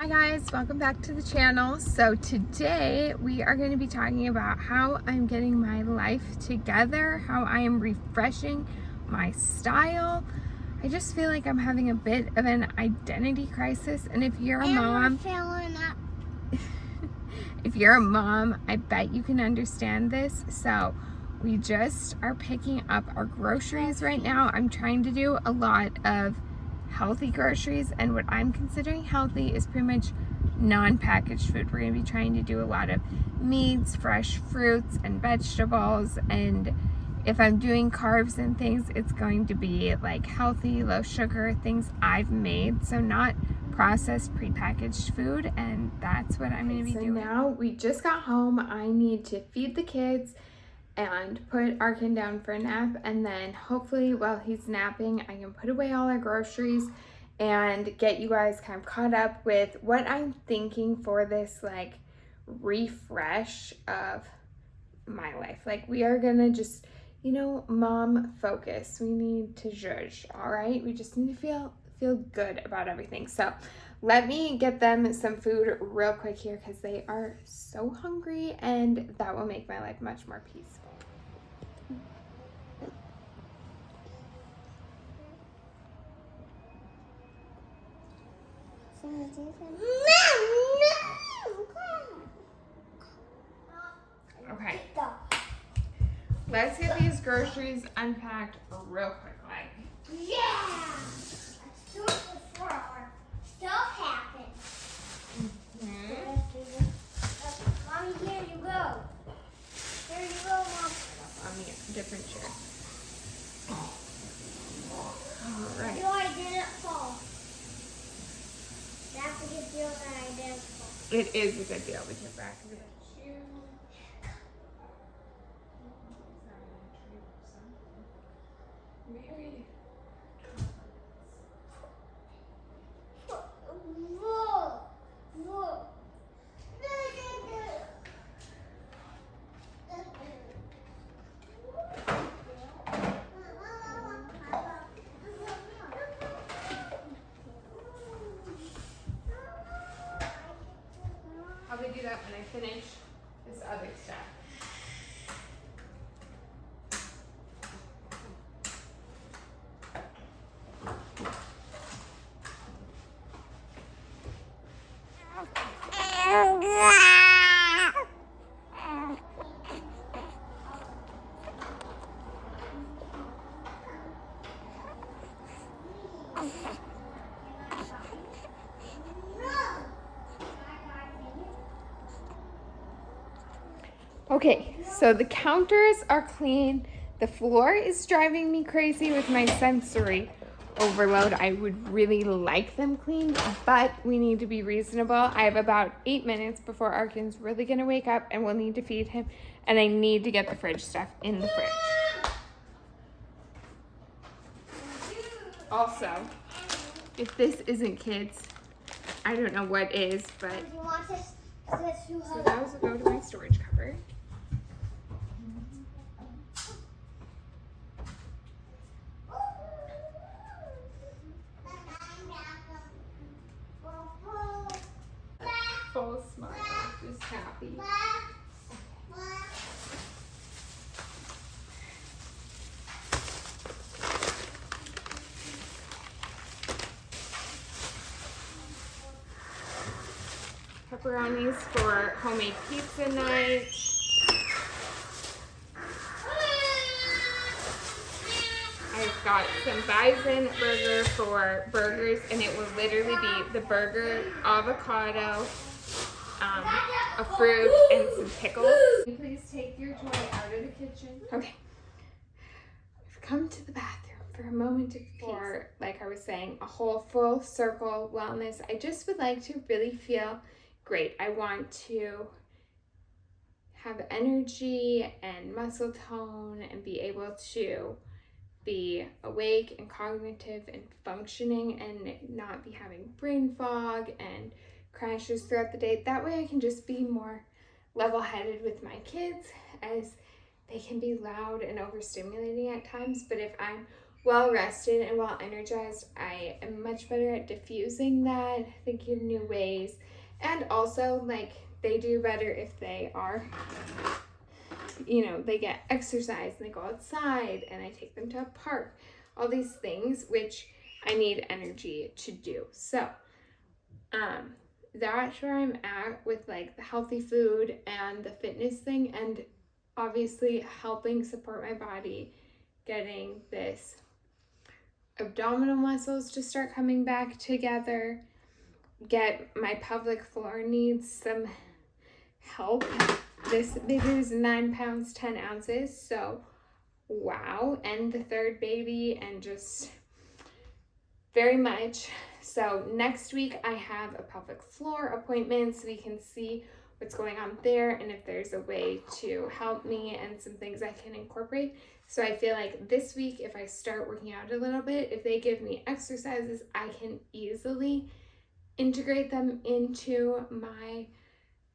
Hi guys, welcome back to the channel. So today we are going to be talking about how I'm getting my life together, how I am refreshing my style. I just feel like I'm having a bit of an identity crisis, and if you're a mom, if you're a mom, I bet you can understand this. So we just are picking up our groceries right now. I'm trying to do a lot of healthy groceries, and what I'm considering healthy is pretty much non-packaged food. We're going to be trying to do a lot of meats, fresh fruits and vegetables, and if I'm doing carbs and things, it's going to be like healthy, low sugar things I've made, so not processed prepackaged food, and that's what I'm going to be doing. Now we just got home. I need to feed the kids and put Arkin down for a nap, and then hopefully while he's napping I can put away all our groceries and get you guys kind of caught up with what I'm thinking for this like refresh of my life. Like, we are gonna just, mom focus. We need to zhuzh, all right? We just need to feel good about everything. So let me get them some food real quick here because they are so hungry, and that will make my life much more peaceful. Okay. Let's get these groceries unpacked real quick. Yeah! Let's do it before our stuff happens. Mommy, here you go. Here you go, Mom. On the different chair. All right. No, I didn't fall. That's a good deal that I didn't fall. It is a good deal with your back of it. Mary. Whoa! Whoa! I'll do that when I finish this other stuff. Okay, so the counters are clean. The floor is driving me crazy with my sensory overload. I would really like them clean, but we need to be reasonable. I have about 8 minutes before Arkin's really gonna wake up and we'll need to feed him, and I need to get the fridge stuff in the fridge. Also, if this isn't kids, I don't know what is, but so those will go to my storage cupboard. Full smile, just happy. Pepperonis for homemade pizza night. I've got some bison burger for burgers, and it will literally be the burger, avocado, a fruit, and some pickles. Can you please take your toy out of the kitchen? Okay. I've come to the bathroom for a moment of peace. For, like I was saying, a whole full circle wellness. I just would like to really feel great. I want to have energy and muscle tone and be able to be awake and cognitive and functioning and not be having brain fog and crashes throughout the day. That way I can just be more level-headed with my kids, as they can be loud and overstimulating at times. But if I'm well rested and well energized, I am much better at diffusing that, thinking of new ways, and also like they do better if they are, they get exercise and they go outside and I take them to a park, all these things which I need energy to do. So that's where I'm at with like the healthy food and the fitness thing, and obviously helping support my body, getting this abdominal muscles to start coming back together, get my pelvic floor needs some help. This baby is 9 pounds 10 ounces, so wow, and the third baby, and just very much. So next week I have a pelvic floor appointment so we can see what's going on there and if there's a way to help me and some things I can incorporate. So I feel like this week, if I start working out a little bit, if they give me exercises, I can easily integrate them into my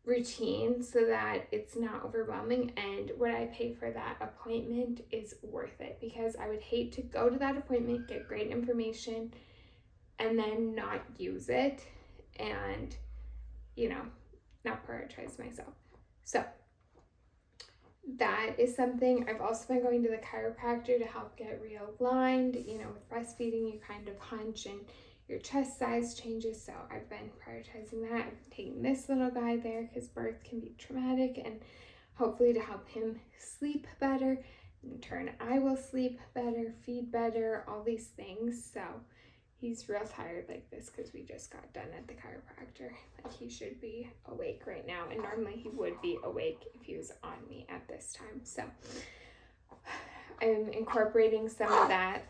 routine so that it's not overwhelming, and what I pay for that appointment is worth it, because I would hate to go to that appointment, get great information, and then not use it and, not prioritize myself. So that is something. I've also been going to the chiropractor to help get realigned. With breastfeeding, you kind of hunch and your chest size changes. So I've been prioritizing that. I've been taking this little guy there because birth can be traumatic, and hopefully to help him sleep better. In turn, I will sleep better, feed better, all these things. So he's real tired like this because we just got done at the chiropractor. Like, he should be awake right now, and normally he would be awake if he was on me at this time. So I'm incorporating some of that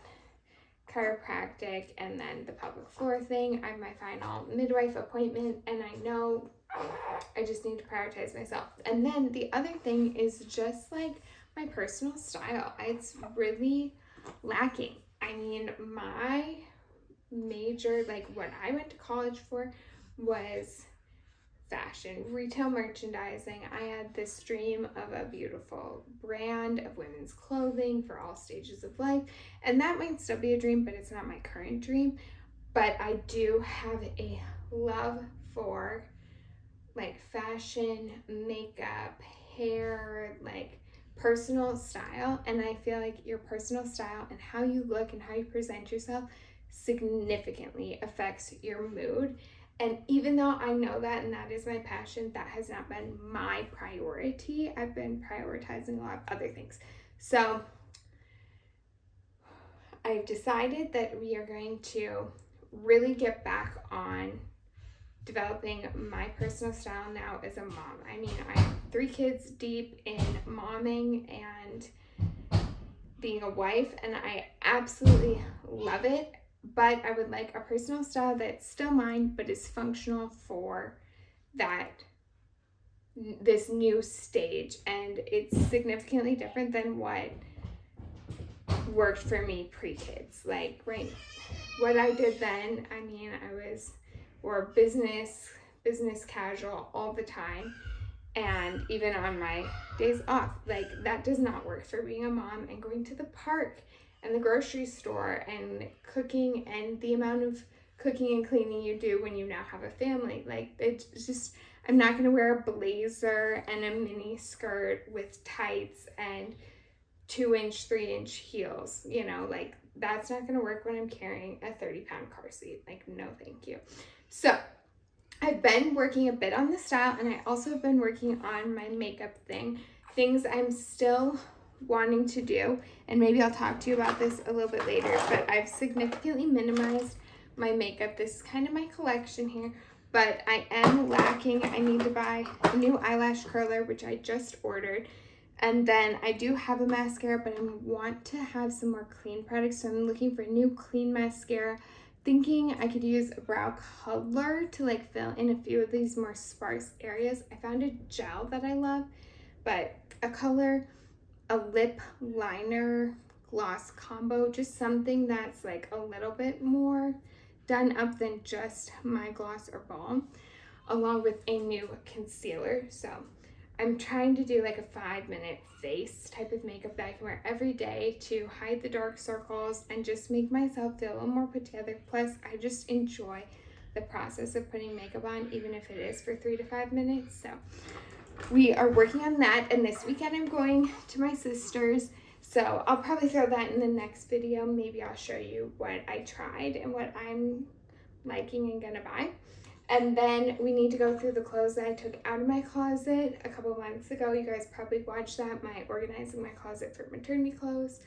chiropractic and then the pelvic floor thing. I have my final midwife appointment, and I know I just need to prioritize myself. And then the other thing is just like my personal style. It's really lacking. I mean, my major, like what I went to college for, was fashion, retail merchandising. I had this dream of a beautiful brand of women's clothing for all stages of life, and that might still be a dream, but it's not my current dream. But I do have a love for like fashion, makeup, hair, like personal style, and I feel like your personal style and how you look and how you present yourself significantly affects your mood. And even though I know that and that is my passion, that has not been my priority. I've been prioritizing a lot of other things. So I've decided that we are going to really get back on developing my personal style now as a mom. I mean, I'm 3 kids deep in momming and being a wife, and I absolutely love it. But I would like a personal style that's still mine, but is functional for this new stage. And it's significantly different than what worked for me pre-kids. Like, right, what I did then, I mean, I wore business casual all the time. And even on my days off, like, that does not work for being a mom and going to the park and the grocery store and cooking, and the amount of cooking and cleaning you do when you now have a family. Like, it's just, I'm not going to wear a blazer and a mini skirt with tights and 2-inch, 3-inch heels. Like, that's not going to work when I'm carrying a 30-pound car seat. Like, no, thank you. So I've been working a bit on the style, and I also have been working on my makeup things I'm still wanting to do, and maybe I'll talk to you about this a little bit later, but I've significantly minimized my makeup. This is kind of my collection here, but I am lacking. I need to buy a new eyelash curler, which I just ordered, and then I do have a mascara, but I want to have some more clean products, so I'm looking for a new clean mascara. Thinking I could use a brow color to like fill in a few of these more sparse areas. I found a gel that I love, but a color, a lip liner gloss combo, just something that's like a little bit more done up than just my gloss or balm, along with a new concealer. So I'm trying to do like a 5-minute face type of makeup that I can wear every day to hide the dark circles and just make myself feel a little more put together. Plus, I just enjoy the process of putting makeup on, even if it is for 3 to 5 minutes. So we are working on that, and this weekend I'm going to my sister's. So I'll probably throw that in the next video. Maybe I'll show you what I tried and what I'm liking and gonna buy. And then we need to go through the clothes that I took out of my closet a couple months ago. You guys probably watched that, my organizing my closet for maternity clothes.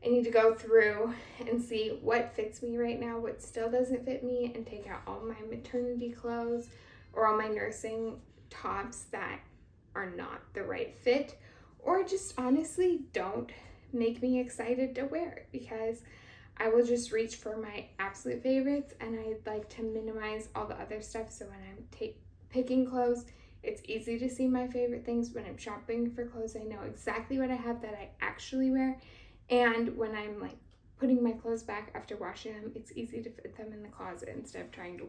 I need to go through and see what fits me right now, what still doesn't fit me, and take out all my maternity clothes or all my nursing tops that are not the right fit, or just honestly don't make me excited to wear it, because I will just reach for my absolute favorites, and I'd like to minimize all the other stuff. So when I'm picking clothes, it's easy to see my favorite things. When I'm shopping for clothes, I know exactly what I have that I actually wear. And when I'm like putting my clothes back after washing them, it's easy to fit them in the closet instead of trying to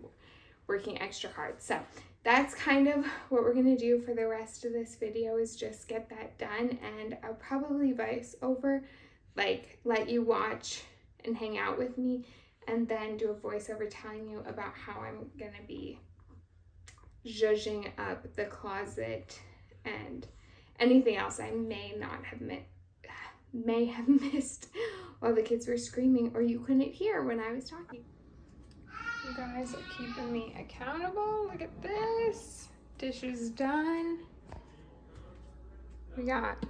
working extra hard. So that's kind of what we're gonna do for the rest of this video, is just get that done. And I'll probably voice over, like let you watch and hang out with me, and then do a voiceover telling you about how I'm gonna be zhuzhing up the closet and anything else I may have missed while the kids were screaming or you couldn't hear when I was talking. You guys are keeping me accountable. Look at this. Dishes done. We got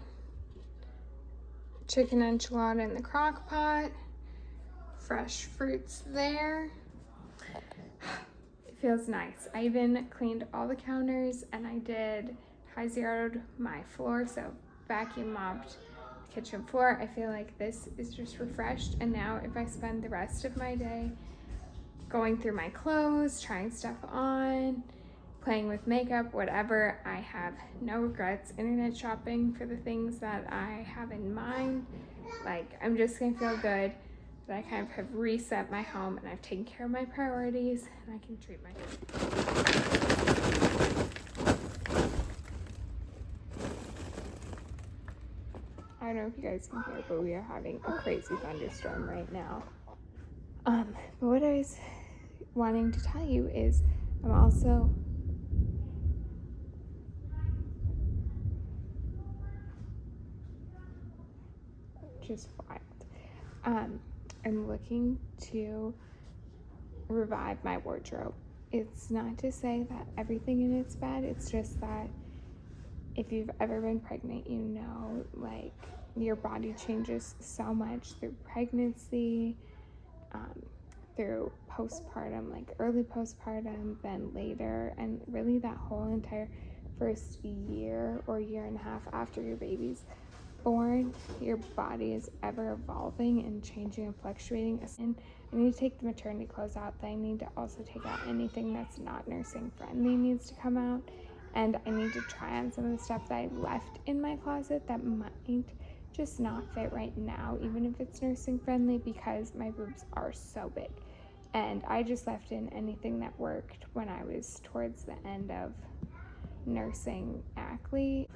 chicken enchilada in the crock pot. Fresh fruits there. It feels nice. I even cleaned all the counters, and I did high zeroed my floor, so vacuum mopped the kitchen floor. I feel like this is just refreshed, and now if I spend the rest of my day going through my clothes, trying stuff on, playing with makeup, whatever, I have no regrets. Internet shopping for the things that I have in mind. Like, I'm just gonna feel good that I kind of have reset my home and I've taken care of my priorities, and I can treat myself. I don't know if you guys can hear, but we are having a crazy thunderstorm right now. But what I was wanting to tell you is I'm also just wild. I'm looking to revive my wardrobe. It's not to say that everything in it's bad. It's just that if you've ever been pregnant, you know, like, your body changes so much through pregnancy, through postpartum, like early postpartum, then later, and really that whole entire first year or year and a half after your baby's born. Your body is ever evolving and changing and fluctuating. And I need to take the maternity clothes out. Then I need to also take out anything that's not nursing friendly needs to come out. And I need to try on some of the stuff that I left in my closet that might just not fit right now, even if it's nursing friendly, because my boobs are so big. And I just left in anything that worked when I was towards the end of nursing Ackley.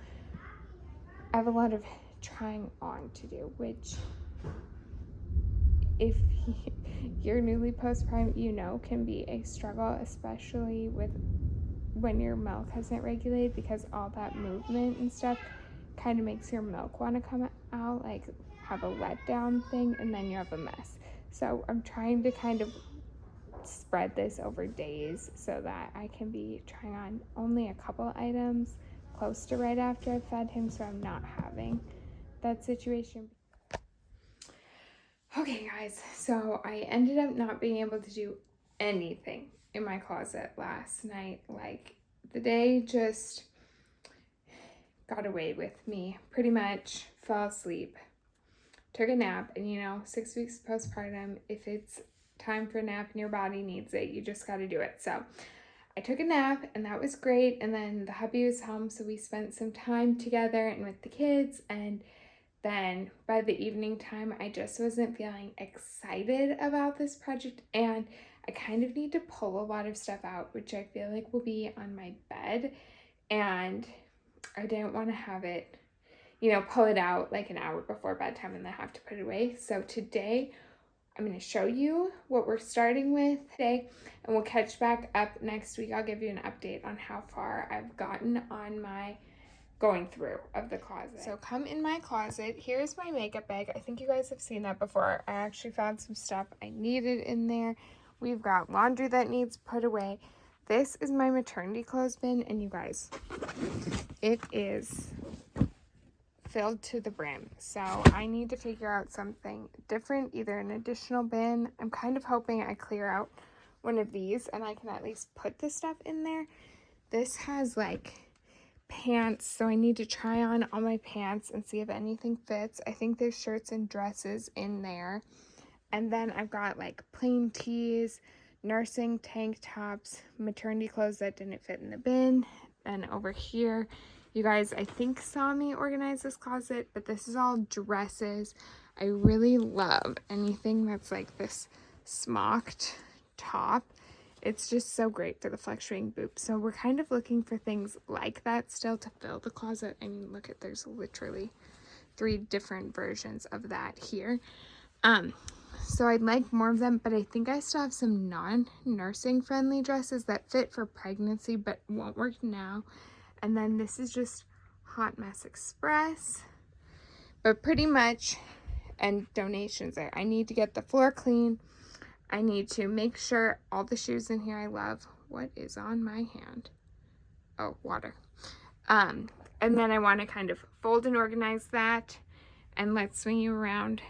I have a lot of trying on to do, which, if you're newly postpartum, you know can be a struggle, especially with when your milk hasn't regulated, because all that movement and stuff kind of makes your milk want to come out, like have a letdown thing, and then you have a mess. So I'm trying to kind of spread this over days so that I can be trying on only a couple items close to right after I've fed him, so I'm not having that situation. Okay guys, so I ended up not being able to do anything in my closet last night. Like, the day just got away with me. Pretty much fell asleep, took a nap, and 6 weeks postpartum, if it's time for a nap and your body needs it, you just got to do it. So I took a nap, and that was great. And then the hubby was home, so we spent some time together and with the kids. And then by the evening time, I just wasn't feeling excited about this project, and I kind of need to pull a lot of stuff out, which I feel like will be on my bed. And I didn't want to have it, you know, pull it out like an hour before bedtime and then have to put it away. So today I'm going to show you what we're starting with today, and we'll catch back up next week. I'll give you an update on how far I've gotten on my going through of the closet. So come in my closet. Here's my makeup bag. I think you guys have seen that before. I actually found some stuff I needed in there. We've got laundry that needs put away. This is my maternity clothes bin, and you guys, it is filled to the brim. So I need to figure out something different, either an additional bin. I'm kind of hoping I clear out one of these and I can at least put this stuff in there. This has like pants, so I need to try on all my pants and see if anything fits. I think there's shirts and dresses in there. And then I've got like plain tees, nursing tank tops, maternity clothes that didn't fit in the bin. And over here, you guys, I think, saw me organize this closet, but this is all dresses. I really love anything that's like this smocked top. It's just so great for the fluctuating boobs. So we're kind of looking for things like that still to fill the closet. I mean, look at, there's literally 3 different versions of that here. So I'd like more of them, but I think I still have some non-nursing friendly dresses that fit for pregnancy but won't work now. And then this is just Hot Mess Express, but pretty much, and donations there. I need to get the floor clean. I need to make sure all the shoes in here I love. What is on my hand? Oh, water. And then I want to kind of fold and organize that. And let's swing you around.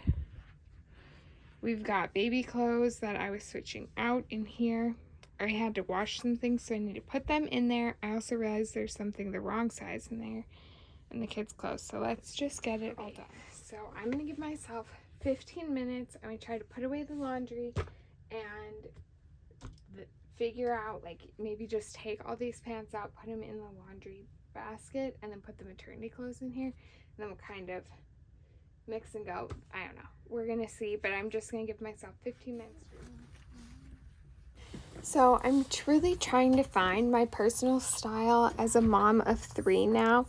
We've got baby clothes that I was switching out in here. I had to wash some things, so I need to put them in there. I also realized there's something the wrong size in there and the kids' clothes. So let's just get it all done. So I'm going to give myself 15 minutes. I'm going to try to put away the laundry and figure out, like, maybe just take all these pants out, put them in the laundry basket, and then put the maternity clothes in here. And then we'll kind of mix and go. I don't know. We're going to see, but I'm just going to give myself 15 minutes. So I'm truly trying to find my personal style as a mom of 3 now.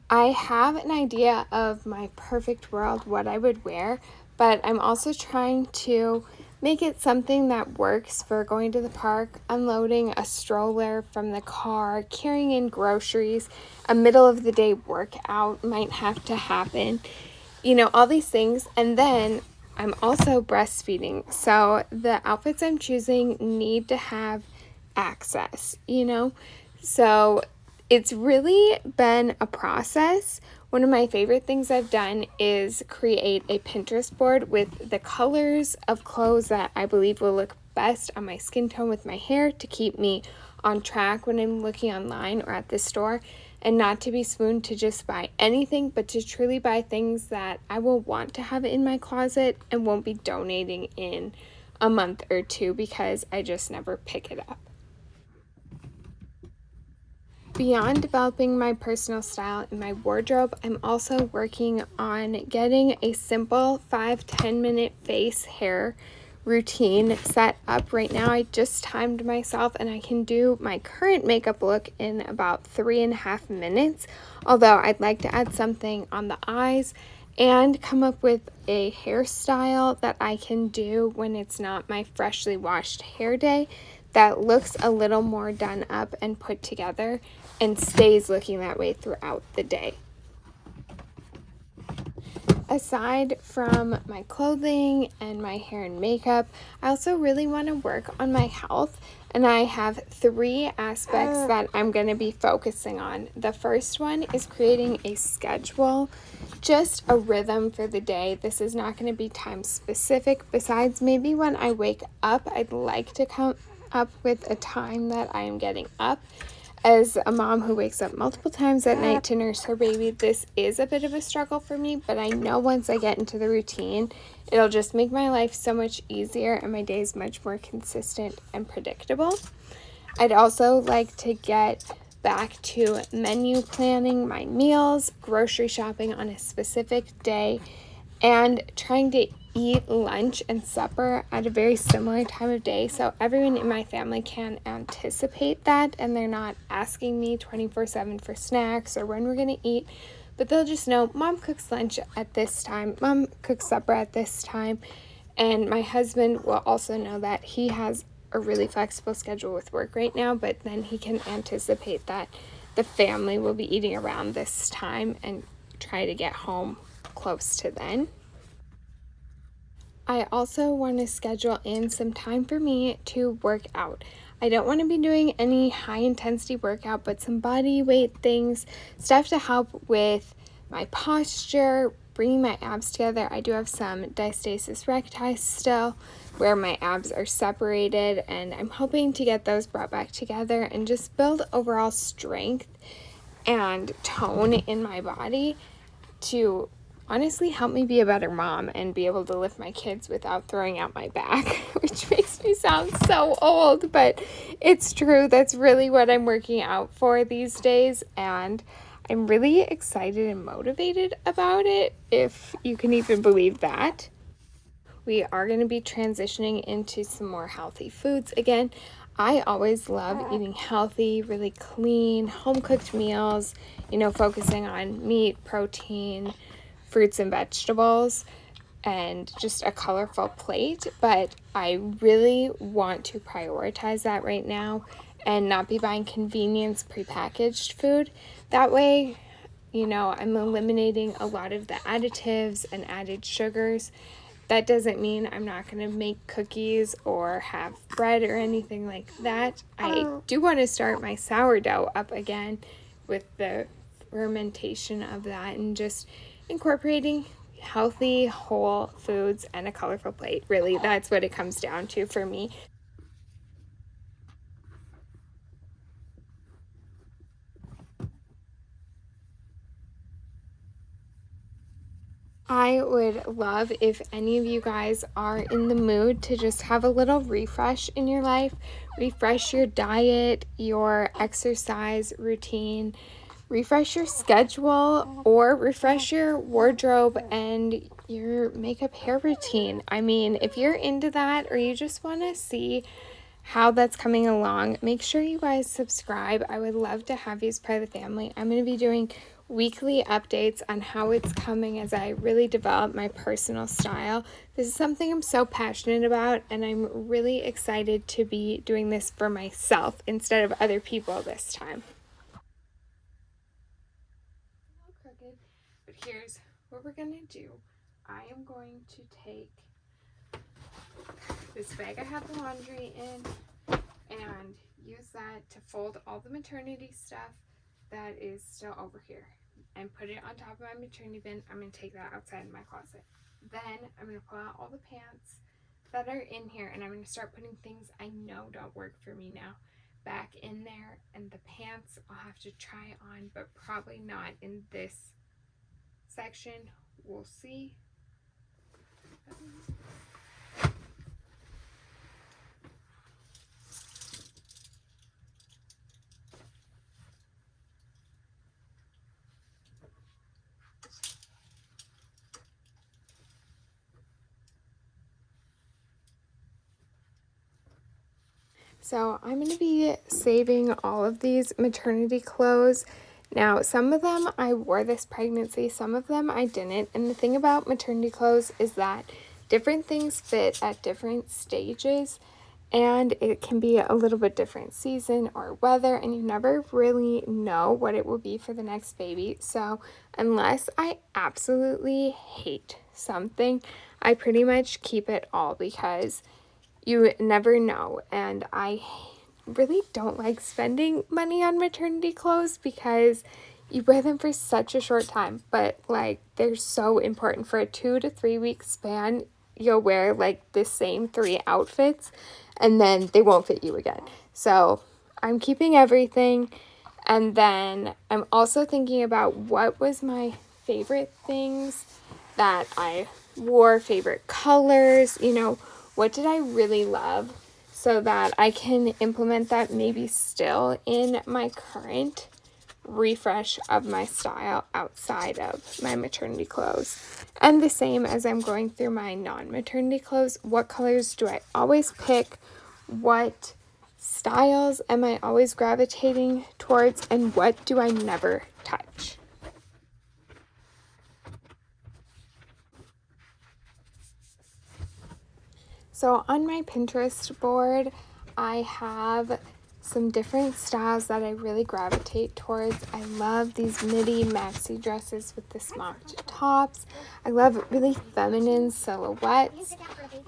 I have an idea of my perfect world, what I would wear, but I'm also trying to make it something that works for going to the park, unloading a stroller from the car, carrying in groceries, a middle of the day workout might have to happen, you know, all these things. And then I'm also breastfeeding, so the outfits I'm choosing need to have access, you know? So it's really been a process. One of my favorite things I've done is create a Pinterest board with the colors of clothes that I believe will look best on my skin tone with my hair to keep me on track when I'm looking online or at the store, and not to be swooned to just buy anything, but to truly buy things that I will want to have in my closet and won't be donating in a month or 2 because I just never pick it up. Beyond developing my personal style in my wardrobe, I'm also working on getting a simple 5-10 minute face hair routine set up. Right now I just timed myself and I can do my current makeup look in about 3.5 minutes, although I'd like to add something on the eyes and come up with a hairstyle that I can do when it's not my freshly washed hair day that looks a little more done up and put together and stays looking that way throughout the day. Aside from my clothing and my hair and makeup, I also really want to work on my health, and I have 3 aspects that I'm going to be focusing on. The first one is creating a schedule, just a rhythm for the day. This is not going to be time specific. Besides, maybe when I wake up, I'd like to come up with a time that I am getting up. As a mom who wakes up multiple times at night to nurse her baby, this is a bit of a struggle for me, but I know once I get into the routine, it'll just make my life so much easier and my days much more consistent and predictable. I'd also like to get back to menu planning my meals, grocery shopping on a specific day, and trying to eat lunch and supper at a very similar time of day, so everyone in my family can anticipate that, and they're not asking me 24/7 for snacks or when we're gonna eat, but they'll just know mom cooks lunch at this time, mom cooks supper at this time. And my husband will also know that he has a really flexible schedule with work right now, but then he can anticipate that the family will be eating around this time and try to get home close to then. I also want to schedule in some time for me to work out. I don't want to be doing any high intensity workout, but some body weight things, stuff to help with my posture, bringing my abs together. I do have some diastasis recti still, where my abs are separated, and I'm hoping to get those brought back together and just build overall strength and tone in my body to honestly help me be a better mom and be able to lift my kids without throwing out my back, which makes me sound so old, but it's true. That's really what I'm working out for these days, and I'm really excited and motivated about it, if you can even believe that. We are going to be transitioning into some more healthy foods again. I always love eating healthy, really clean, home-cooked meals, focusing on meat, protein, fruits and vegetables, and just a colorful plate. But I really want to prioritize that right now and not be buying convenience prepackaged food. That way, I'm eliminating a lot of the additives and added sugars. That doesn't mean I'm not going to make cookies or have bread or anything like that. I do want to start my sourdough up again with the fermentation of that and just incorporating healthy, whole foods and a colorful plate. Really, that's what it comes down to for me. I would love if any of you guys are in the mood to just have a little refresh in your life, refresh your diet, your exercise routine, refresh your schedule, or refresh your wardrobe and your makeup hair routine. I mean, if you're into that or you just want to see how that's coming along, make sure you guys subscribe. I would love to have you as part of the family. I'm going to be doing weekly updates on how it's coming as I really develop my personal style. This is something I'm so passionate about, and I'm really excited to be doing this for myself instead of other people this time. Crooked, but here's what we're going to do. I am going to take this bag I have the laundry in and use that to fold all the maternity stuff that is still over here and put it on top of my maternity bin. I'm going to take that outside in my closet. Then I'm going to pull out all the pants that are in here, and I'm going to start putting things I know don't work for me now back in there. And the pants I'll have to try on, but probably not in this section. We'll see. So I'm going to be saving all of these maternity clothes. Now, some of them I wore this pregnancy, some of them I didn't. And the thing about maternity clothes is that different things fit at different stages, and it can be a little bit different season or weather, and you never really know what it will be for the next baby. So unless I absolutely hate something, I pretty much keep it all because you never know. And I really don't like spending money on maternity clothes because you wear them for such a short time, but like they're so important. For a 2 to 3 week span, you'll wear like the same 3 outfits and then they won't fit you again. So I'm keeping everything. And then I'm also thinking about what was my favorite things that I wore, favorite colors, what did I really love, so that I can implement that maybe still in my current refresh of my style outside of my maternity clothes. And the same as I'm going through my non-maternity clothes, what colors do I always pick? What styles am I always gravitating towards? And what do I never touch? So on my Pinterest board, I have some different styles that I really gravitate towards. I love these midi maxi dresses with the smocked tops. I love really feminine silhouettes.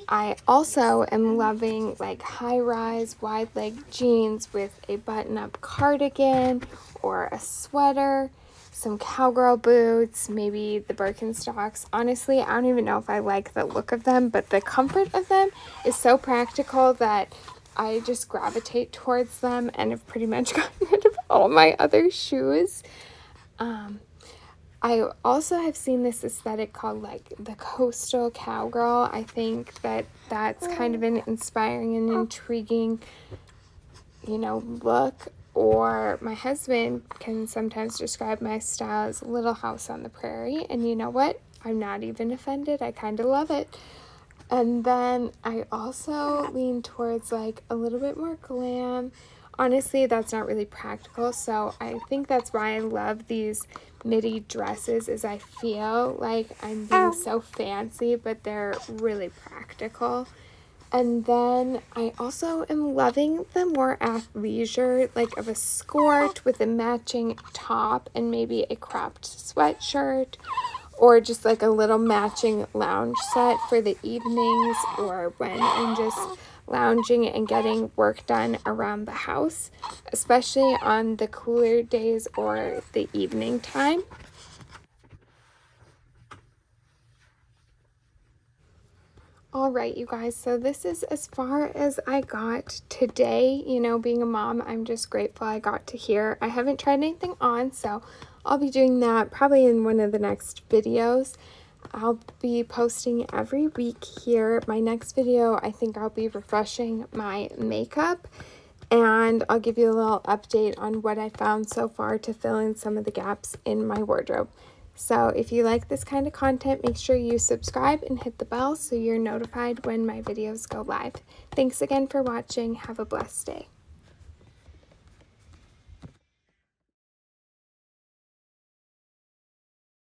I also am loving like high-rise wide leg jeans with a button-up cardigan or a sweater, some cowgirl boots, maybe the Birkenstocks. Honestly, I don't even know if I like the look of them, but the comfort of them is so practical that I just gravitate towards them and have pretty much gotten rid of all my other shoes. I also have seen this aesthetic called like the coastal cowgirl. I think that that's kind of an inspiring and intriguing, look. Or my husband can sometimes describe my style as Little House on the Prairie. And you know what? I'm not even offended. I kind of love it. And then I also lean towards like a little bit more glam. Honestly, that's not really practical. So I think that's why I love these midi dresses, is I feel like I'm being so fancy, but they're really practical. And then I also am loving the more athleisure, like of a skirt with a matching top and maybe a cropped sweatshirt, or just like a little matching lounge set for the evenings or when I'm just lounging and getting work done around the house, especially on the cooler days or the evening time. All right, you guys, so this is as far as I got today. Being a mom, I'm just grateful I got to here. I haven't tried anything on, so I'll be doing that probably in one of the next videos. I'll be posting every week here. My next video, I think I'll be refreshing my makeup, and I'll give you a little update on what I found so far to fill in some of the gaps in my wardrobe. So if you like this kind of content, make sure you subscribe and hit the bell so you're notified when my videos go live. Thanks again for watching. Have a blessed day.